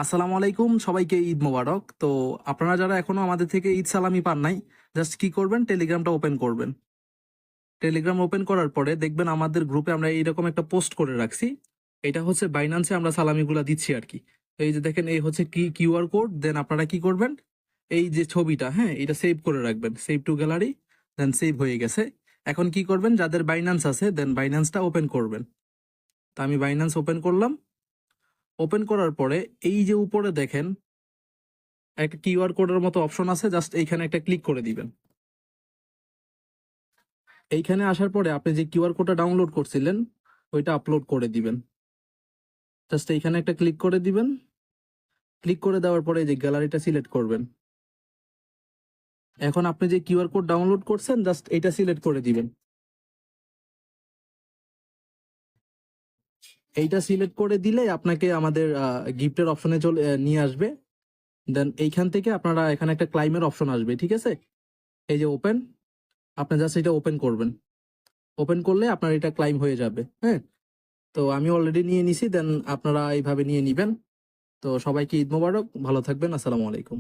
আসসালামু আলাইকুম, সবাইকে ঈদ মোবারক। তো আপনারা যারা এখনো আমাদের থেকে ঈদ সালামি পান নাই, জাস্ট কি করবেন, টেলিগ্রামটা ওপেন করবেন। টেলিগ্রাম ওপেন করার পরে দেখবেন আমাদের গ্রুপে আমরা এইরকম একটা পোস্ট করে রাখছি। এটা হচ্ছে বাইন্যান্সে আমরা সালামিগুলা দিচ্ছি আর কি। তো এই যে দেখেন, এই হচ্ছে কি কিউআর কোড। দেন আপনারা কি করবেন, এই যে ছবিটা, হ্যাঁ, এটা সেভ করে রাখবেন, save to gallery. Then save হয়ে গেছে। এখন কি করবেন, যাদের বাইন্যান্স আছে দেন বাইন্যান্সটা ওপেন করবেন। তো আমি বাইন্যান্স ওপেন করলাম। ওপেন করার পরে এই যে উপরে দেখেন একটা কিউআর কোডের মতো অপশন আছে, জাস্ট এইখানে একটা ক্লিক করে দিবেন। এইখানে আসার পরে আপনি যে কিউআর কোডটা ডাউনলোড করছিলেন ওইটা আপলোড করে দিবেন। জাস্ট এইখানে একটা ক্লিক করে দিবেন। ক্লিক করে দেওয়ার পরে এই যে গ্যালারিটা সিলেক্ট করবেন। এখন আপনি যে কিউআর কোড ডাউনলোড করছেন জাস্ট এইটা সিলেক্ট করে দিবেন। এইটা সিলেক্ট করে দিলে আপনাকে আমাদের গিফটের অপশনে চলে নিয়ে আসবে। দেন এইখান থেকে আপনারা এখানে একটা ক্লাইমের অপশন আসবে, ঠিক আছে? এই যে ওপেন, আপনি জাস্ট এটা ওপেন করবেন। ওপেন করলে আপনার এটা ক্লাইম হয়ে যাবে, হ্যাঁ। তো আমি অলরেডি নিয়ে নিছি, দেন আপনারা এইভাবে নিয়ে নিবেন। তো সবাইকে ঈদ মোবারক, ভালো থাকবেন, আসসালামু আলাইকুম।